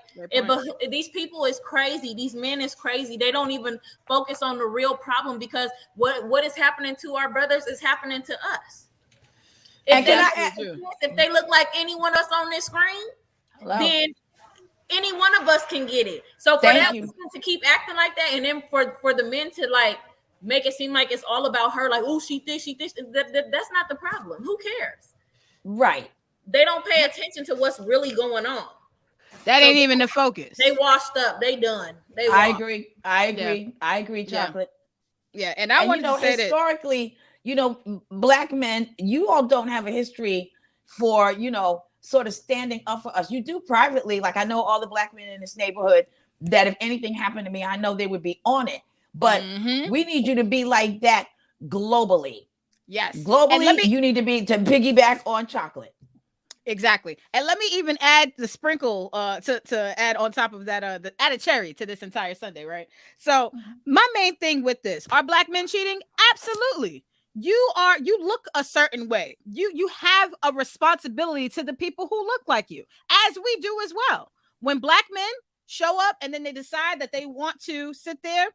these people is crazy. These men is crazy. They don't even focus on the real problem, because what is happening to our brothers is happening to us. If they look like anyone else on this screen, then any one of us can get it. So for that woman to keep acting like that, and then for the men to like make it seem like it's all about her, like, oh, she thinks, that's not the problem. Who cares? Right. They don't pay attention to what's really going on. That ain't even the focus. They washed up. They done. I agree, Chocolate. Yeah, and I wanted to say historically, Black men, you all don't have a history for, sort of standing up for us. You do privately. Like, I know all the Black men in this neighborhood that if anything happened to me, I know they would be on it. But we need you to be like that globally. Yes. Globally, you need to piggyback on Chocolate. Exactly. And let me even add the sprinkle to add on top of that, add a cherry to this entire Sunday, right? So my main thing with this, are Black men cheating? Absolutely. You look a certain way. You have a responsibility to the people who look like you, as we do as well. When Black men show up and then they decide that they want to sit there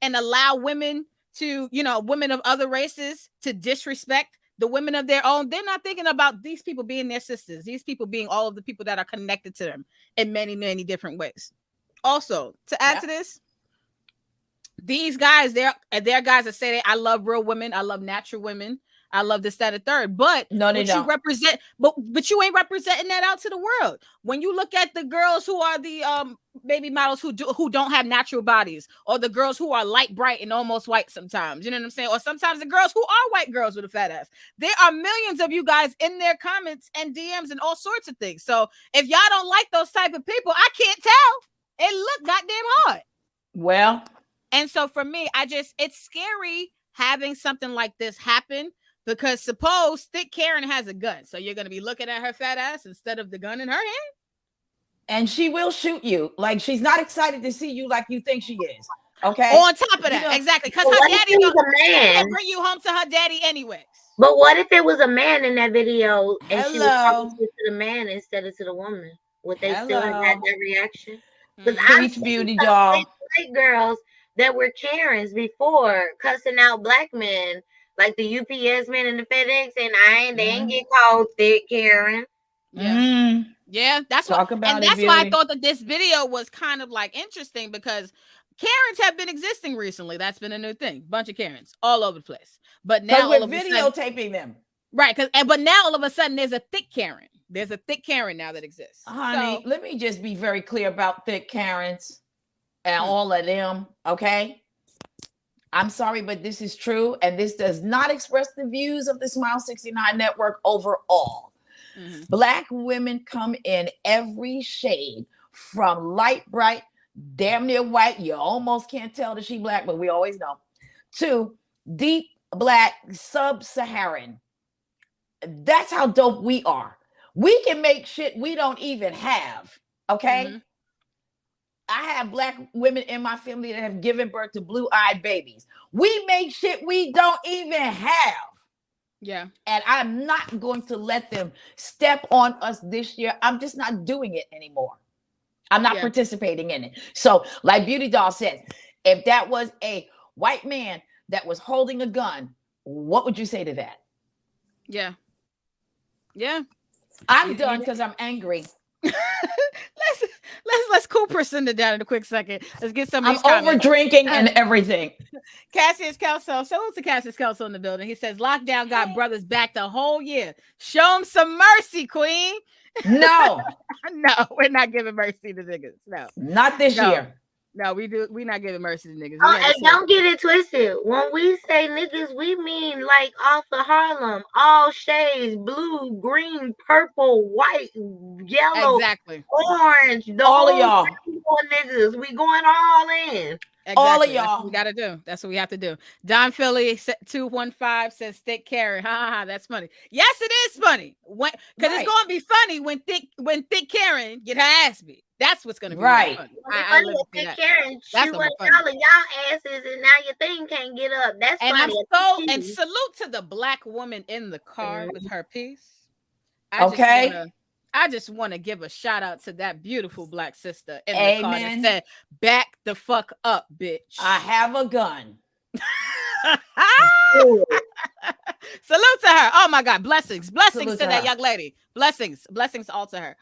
and allow women to, women of other races to disrespect the women of their own, they're not thinking about these people being their sisters, these people being all of the people that are connected to them in many, many different ways. Also, to add to this, these guys, they're guys that say I love real women, I love natural women, I love this, that, and third. But no, they don't. You represent, but you ain't representing that out to the world. When you look at the girls who are the baby models who don't have natural bodies, or the girls who are light bright and almost white sometimes, you know what I'm saying? Or sometimes the girls who are white girls with a fat ass. There are millions of you guys in their comments and DMs and all sorts of things. So if y'all don't like those type of people, I can't tell. It look goddamn hard. Well, and so for me, it's scary having something like this happen. Because suppose Thick Karen has a gun, so you're going to be looking at her fat ass instead of the gun in her hand? And she will shoot you. Like, she's not excited to see you like you think she is. Okay? On top of that, exactly. Because her daddy will bring you home to her daddy anyway. But what if it was a man in that video and she was talking to the man instead of to the woman? Would they still have had that reaction? Because I've seen Beautidoll. white girls that were Karens before, cussing out Black men, like the UPS man and the FedEx, and they ain't get called Thick Karen. Yeah. Yeah, that's why I thought that this video was kind of like interesting, because Karens have been existing recently. That's been a new thing. Bunch of Karens all over the place. But now we're videotaping them. Right, but now all of a sudden there's a Thick Karen. There's a Thick Karen now that exists. Honey, let me just be very clear about Thick Karens and all of them, okay? I'm sorry, but this is true, and this does not express the views of the Smile 69 Network overall. Black women come in every shade, from light bright, damn near white, you almost can't tell that she Black, but we always know, to deep Black, sub-Saharan. That's how dope we are. We can make shit we don't even have, okay? I have Black women in my family that have given birth to blue-eyed babies. We make shit we don't even have. Yeah. And I'm not going to let them step on us this year. I'm just not doing it anymore. I'm not participating in it. So, like Beautidoll said, if that was a white man that was holding a gun, what would you say to that? Yeah. Yeah. I'm done because I'm angry. Let's cool Priscilla down in a quick second. Let's get some of these I'm over drinking and everything. Cassius Kelso, shout out to Cassius Kelso in the building. He says lockdown got brothers back the whole year. Show them some mercy, Queen. No. No, we're not giving mercy to niggas. No, not this year. No, we're not giving mercy to niggas. And don't get it twisted. When we say niggas, we mean like off of Harlem, all shades, blue, green, purple, white, yellow, exactly, orange, all of y'all, niggas. We going all in. Exactly. All of That's y'all. what we gotta do. That's what we have to do. Don Philly 215 says thick Karen. That's funny. Yes, it is funny. Because it's gonna be funny when thick Karen get her ass beat. That's what's gonna be really funny. I love thick Karen shoot y'all asses, and now your thing can't get up. That's and funny. And salute to the black woman in the car with her piece. I just want to give a shout out to that beautiful black sister in the car that said, "Back the fuck up, bitch. I have a gun." Salute to her. Oh my God. Blessings Salute to that young lady. Blessings all to her.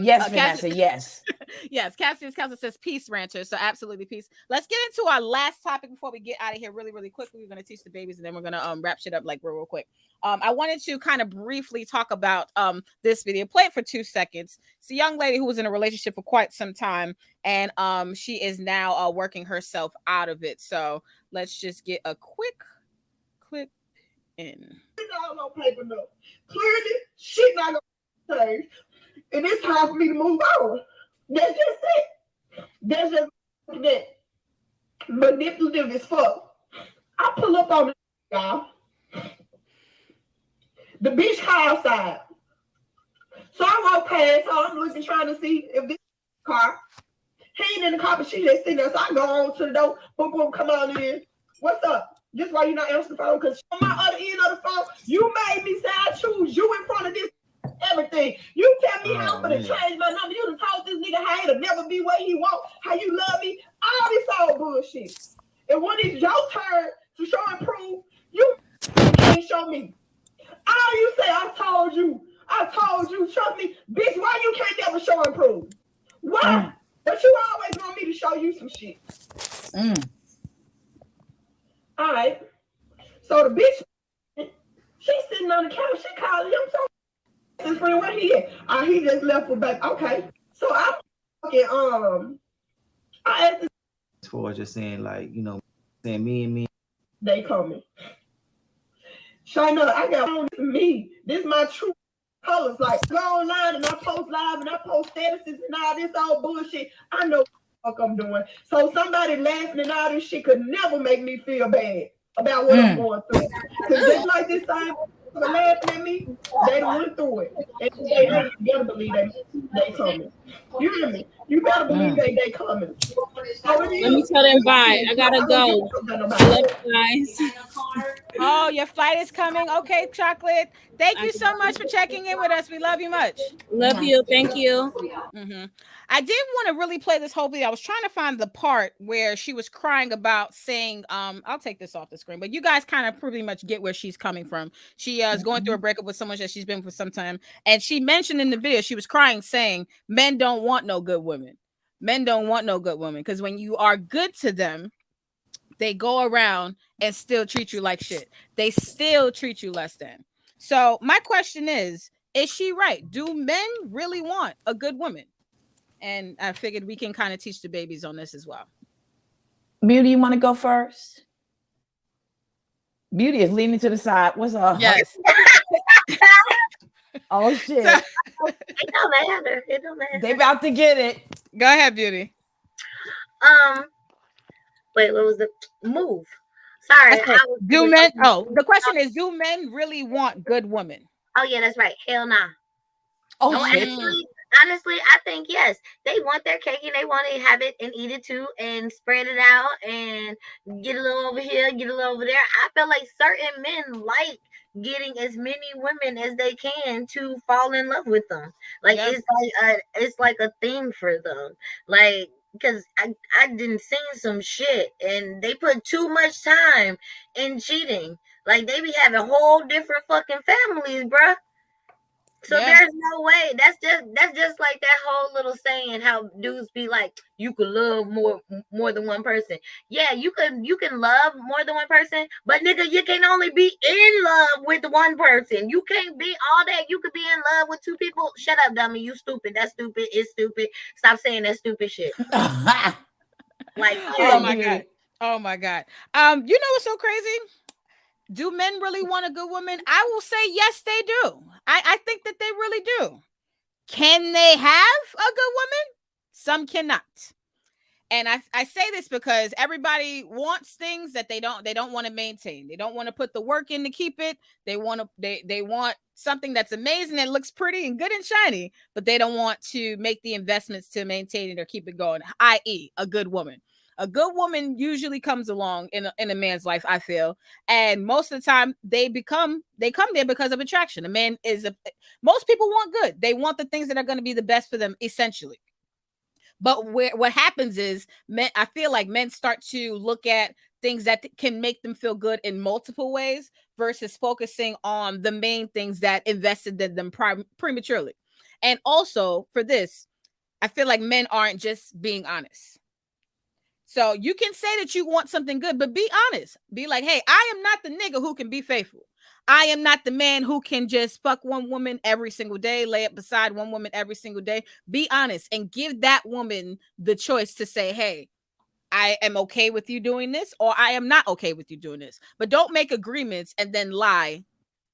Yes, Vanessa, yes. Yes, Cassie's Council says peace, rancher. So absolutely peace. Let's get into our last topic before we get out of here really, really quickly. We're going to teach the babies and then we're going to wrap shit up like real quick. I wanted to kind of briefly talk about this video. Play it for 2 seconds. It's a young lady who was in a relationship for quite some time, and she is now working herself out of it. So let's just get a quick clip in. No paper, no. Clearly, shit not gonna change, and it's time for me to move on. That's just it. That's just that manipulative as fuck. I pull up on the y'all. The bitch car outside. So I walk past, so I'm looking, trying to see if this car. He ain't in the car, but she just sitting there. So I go on to the door, boom, boom, come on in. What's up? This why you not answering the phone? Because on my other end of the phone, you made me say I choose you in front of this everything. You tell me how I'm gonna change my number. You done told this nigga how it'll never be what he want, how you love me, all this old bullshit. And when it's your turn to show and prove, you can't show me. All you say, I told you, trust me, bitch, why you can't never show and prove? Why? But you always want me to show you some shit. All right. So the bitch, she's sitting on the couch. She called him. So his friend, where he at? He just left for back. Okay. So I asked this for just saying like, saying me. They coming. Shine up. I got on me. This is my true colors. Like go online and I post live and I post statuses and all this old bullshit. I know what the fuck I'm doing. So somebody laughing and all this shit could never make me feel bad about what I'm going through. Because just like this time laughing at me, they done went through it. And they better believe they coming. You hear me? You better believe they coming. Let me tell them bye. I gotta go. I love you guys. Oh, your flight is coming. Okay, Chocolate. Thank you so much for checking in with us. We love you much. Love you. Thank you. I did want to really play this whole video. I was trying to find the part where she was crying about saying, I'll take this off the screen, but you guys kind of pretty much get where she's coming from. She is going through a breakup with someone that she's been with for some time. And she mentioned in the video, she was crying saying, men don't want no good women. Men don't want no good women. Because when you are good to them, they go around and still treat you like shit. They still treat you less than. So my question is she right? Do men really want a good woman? And I figured we can kind of teach the babies on this as well. Beauty, you want to go first? Beauty is leaning to the side. What's up? Yes. Oh shit. It don't matter. It don't matter. They about to get it. Go ahead, Beauty. Wait, what was the move? Sorry. The question is, do men really want good women? Oh yeah, that's right. Hell nah. Oh, no, honestly, I think yes. They want their cake and they want to have it and eat it too and spread it out and get a little over here, get a little over there. I feel like certain men like getting as many women as they can to fall in love with them. Like it's like a thing for them. Like because I didn't seen some shit and they put too much time in cheating. Like they be having whole different fucking families, bruh. So there's no way. That's just like that whole little saying how dudes be like, you could love more than one person. Yeah, you can love more than one person, but nigga, you can only be in love with one person. You can't be all that. You could be in love with two people. Shut up, dummy. You stupid. That's stupid. It's stupid. Stop saying that stupid shit. Like, oh my god. Oh my god. You know what's so crazy? Do men really want a good woman? I will say yes, they do. I think that they really do. Can they have a good woman? Some cannot. And I say this because everybody wants things that they don't want to maintain. They don't want to put the work in to keep it. They want something that's amazing and looks pretty and good and shiny, but they don't want to make the investments to maintain it or keep it going, i.e. a good woman. A good woman usually comes along in a man's life, I feel. And most of the time they come there because of attraction. Most people want good. They want the things that are going to be the best for them, essentially. But what happens is I feel like men start to look at things that can make them feel good in multiple ways versus focusing on the main things that invested in them prematurely. And also for this, I feel like men aren't just being honest. So you can say that you want something good, but be honest. Be like, hey, I am not the nigga who can be faithful. I am not the man who can just fuck one woman every single day, lay up beside one woman every single day. Be honest and give that woman the choice to say, hey, I am okay with you doing this, or I am not okay with you doing this. But don't make agreements and then lie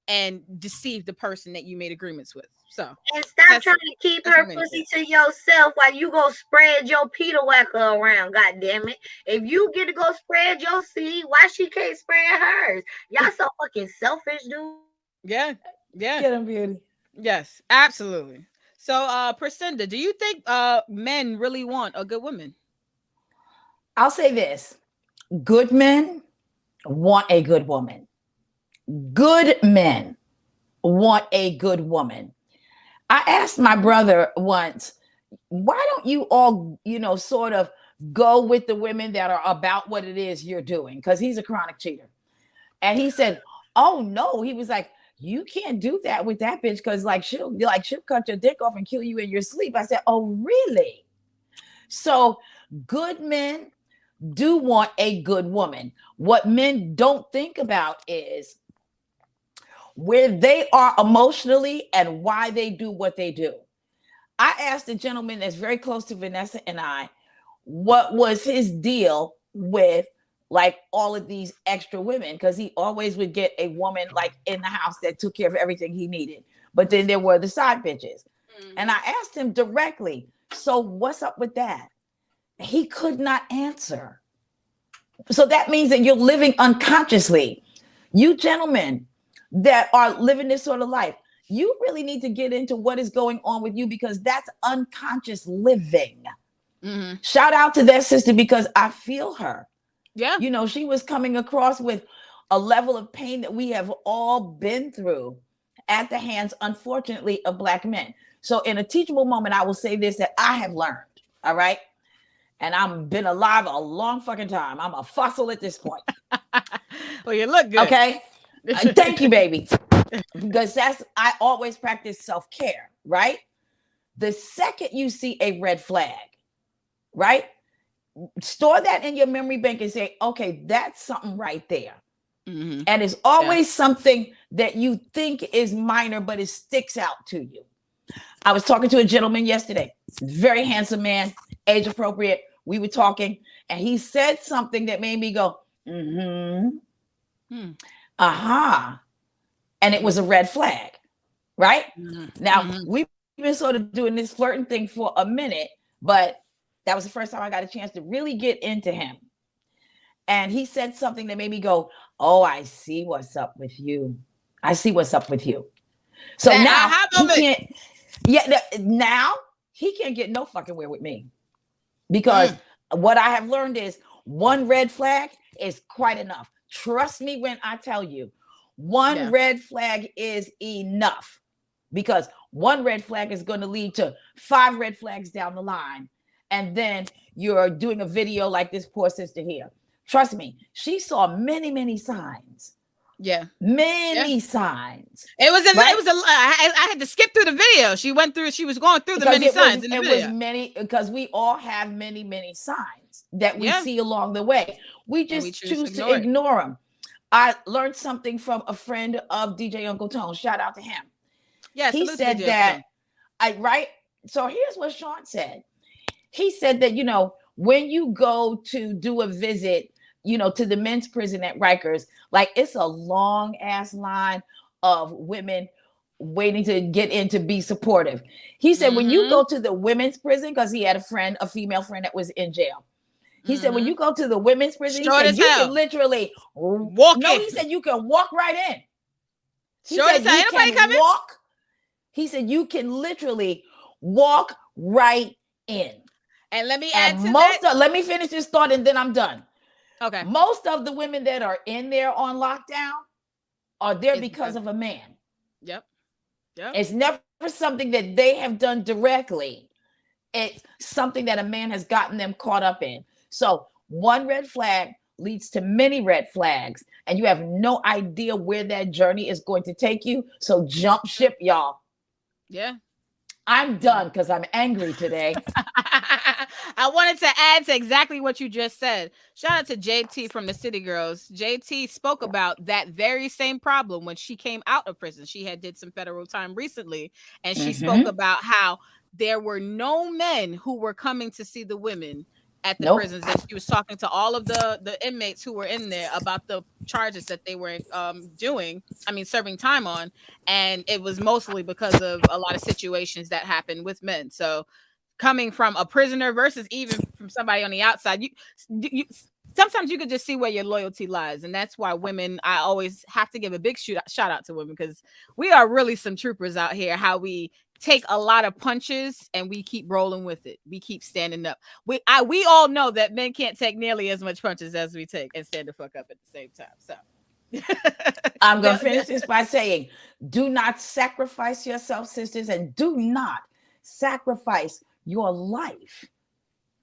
and deceive the person that you made agreements with. So and stop trying to keep her pussy to yourself while you go spread your Peter Whacker around. God damn it! If you get to go spread your seed, why she can't spread hers? Y'all so fucking selfish, dude. Yeah. Get him, Beauty. Yes, absolutely. So, Priscinda, do you think men really want a good woman? I'll say this: good men want a good woman. Good men want a good woman. I asked my brother once, why don't you all, sort of go with the women that are about what it is you're doing? Because he's a chronic cheater. And he said, oh no. He was like, you can't do that with that bitch because she'll cut your dick off and kill you in your sleep. I said, oh, really? So good men do want a good woman. What men don't think about is where they are emotionally and why they do what they do. I asked a gentleman that's very close to Vanessa and I, what was his deal with all of these extra women? Because he always would get a woman in the house that took care of everything he needed. But then there were the side bitches. Mm-hmm. And I asked him directly, so what's up with that? He could not answer. So that means that you're living unconsciously. You gentlemen that are living this sort of life, you really need to get into what is going on with you, because that's unconscious living. Mm-hmm. Shout out to that sister, because I feel her. Yeah. She was coming across with a level of pain that we have all been through at the hands, unfortunately, of Black men. So in a teachable moment, I will say this, that I have learned. All right. And I've been alive a long fucking time. I'm a fossil at this point. Well, you look good. Okay. Thank you, baby. Because I always practice self-care, right? The second you see a red flag, right? Store that in your memory bank and say, okay, that's something right there. Mm-hmm. And it's always something that you think is minor, but it sticks out to you. I was talking to a gentleman yesterday, very handsome man, age appropriate. We were talking and he said something that made me go, aha. And it was a red flag, right? Mm-hmm. Now, we've been sort of doing this flirting thing for a minute, but that was the first time I got a chance to really get into him. And he said something that made me go, oh, I see what's up with you. I see what's up with you. So now he can't get no fucking where with me. Because what I have learned is one red flag is quite enough. Trust me when I tell you, one red flag is enough, because one red flag is going to lead to 5 red flags down the line. And then you're doing a video like this poor sister here. Trust me, she saw many, many signs. Yeah. Many signs. I had to skip through the video. She was going through the many signs in the video. It was many, because we all have many, many signs that we see along the way. We just choose to ignore them. I learned something from a friend of DJ Uncle Tone. Shout out to him. Yes, he said that, So here's what Sean said. He said that, when you go to do a visit, to the men's prison at Rikers, it's a long ass line of women waiting to get in to be supportive. He said, when you go to the women's prison, because he had a female friend that was in jail. He said when you go to the women's prison, Short he as said you hell. can literally walk No, in. he said you can walk right in. He Short said as hell. you Ain't nobody can coming? walk. He said you can literally walk right in. And let me And add to most that. of, let me finish this thought and then I'm done. Okay. Most of the women that are in there on lockdown are there because of a man. Yep. Yep. It's never something that they have done directly. It's something that a man has gotten them caught up in. So one red flag leads to many red flags, and you have no idea where that journey is going to take you. So jump ship, y'all. Yeah. I'm done because I'm angry today. I wanted to add to exactly what you just said. Shout out to JT from the City Girls. JT spoke about that very same problem when she came out of prison. She had did some federal time recently, and she spoke about how there were no men who were coming to see the women at the prisons, and she was talking to all of the inmates who were in there about the charges that they were serving time on, and it was mostly because of a lot of situations that happened with men. So coming from a prisoner versus even from somebody on the outside, you sometimes you could just see where your loyalty lies, and that's why women, I always have to give a big shout out to women, because we are really some troopers out here. How we take a lot of punches and we keep rolling with it. We keep standing up. We all know that men can't take nearly as much punches as we take and stand the fuck up at the same time. So I'm going to finish this by saying, do not sacrifice yourself, sisters, and do not sacrifice your life.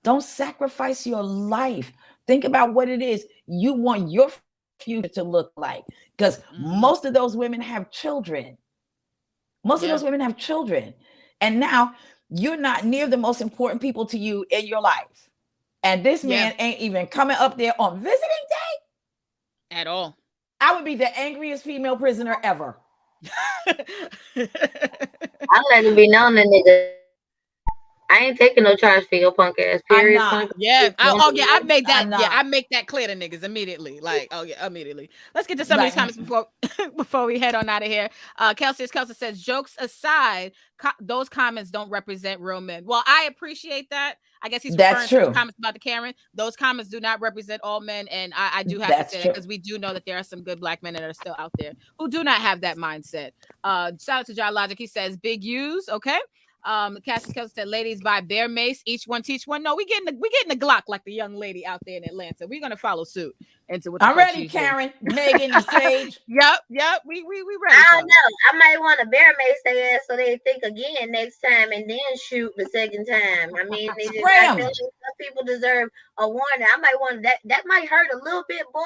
Don't sacrifice your life. Think about what it is you want your future to look like, because most of those women have children. Most of those women have children. And now you're not near the most important people to you in your life. And this man ain't even coming up there on visiting day at all. I would be the angriest female prisoner ever. I'm letting it be known that nigga, I ain't taking no charge for your punk ass. Period. Punk. Yeah. I made that. Yeah, I make that clear to niggas immediately. Like, immediately. Let's get to some of these comments before we head on out of here. Kelsey says, jokes aside, those comments don't represent real men. Well, I appreciate that. I guess he's referring to the comments about the Karen. Those comments do not represent all men, and I do have to say that, because we do know that there are some good black men that are still out there who do not have that mindset. Shout out to John Logic. He says, big U's, okay. Cassie Kelsey said, ladies buy bear mace, each one teach one. No, we getting the Glock like the young lady out there in Atlanta. We're gonna follow suit into what I'm ready, Karen, Megan, and Sage. Yep. We ready. I don't know. I might want to bear mace their ass so they think again next time and then shoot the second time. I mean, I feel like some people deserve a warning. I might want that might hurt a little bit, boy.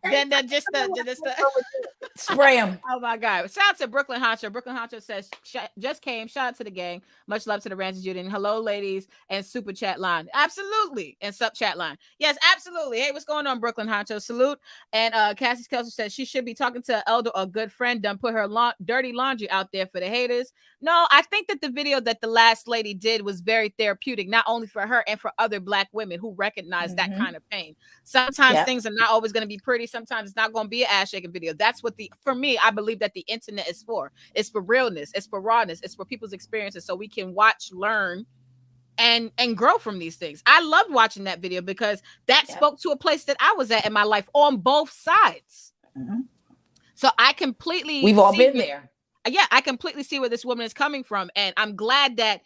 Then just the spray them. Oh my God! Shout out to Brooklyn Honcho. Brooklyn Honcho says just came. Shout out to the gang. Much love to the Ranches Union. Hello, ladies, and super chat line. Absolutely, and sub chat line. Yes, absolutely. Hey, what's going on, Brooklyn Honcho? Salute. And Cassie Kelsey says she should be talking to an elder or good friend. Done put her dirty laundry out there for the haters. No, I think that the video that the last lady did was very therapeutic, not only for her and for other black women who recognize that kind of pain. Sometimes things are not always going to be pretty. Sometimes it's not going to be an ass shaking video. That's what for me, I believe that the internet is for. It's for realness. It's for rawness. It's for people's experiences, so we can watch, learn, and grow from these things. I loved watching that video because that spoke to a place that I was at in my life on both sides. So I completely we've all been there. Yeah, I completely see where this woman is coming from, and I'm glad that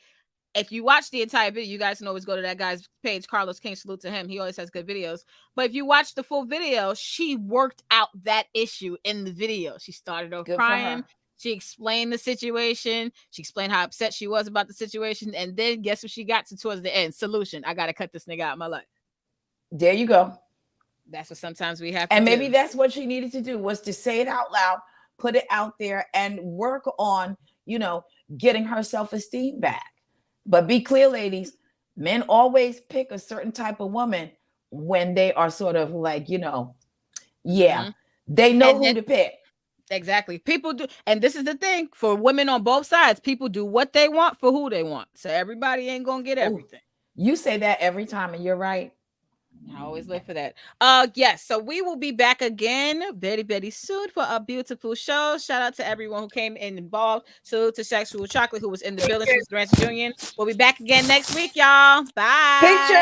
if you watch the entire video, you guys can always go to that guy's page, Carlos King. Salute to him. He always has good videos. But if you watch the full video, she worked out that issue in the video. She started off crying. She explained the situation. She explained how upset she was about the situation. And then guess what she got to towards the end? Solution. I got to cut this nigga out of my life. There you go. That's what sometimes we have to and do. Maybe that's what she needed to do, was to say it out loud, put it out there, and work on, getting her self-esteem back. But be clear, ladies, men always pick a certain type of woman when they are sort of like, they know who to pick. Exactly. People do. And this is the thing for women on both sides. People do what they want for who they want. So everybody ain't going to get everything. You say that every time, and you're right. I always live for that. Yes. So we will be back again very, very soon for a beautiful show. Shout out to everyone who came in involved. Salute to Sexual Chocolate, who was in the building since Grants Union. We'll be back again next week, y'all. Bye. Picture.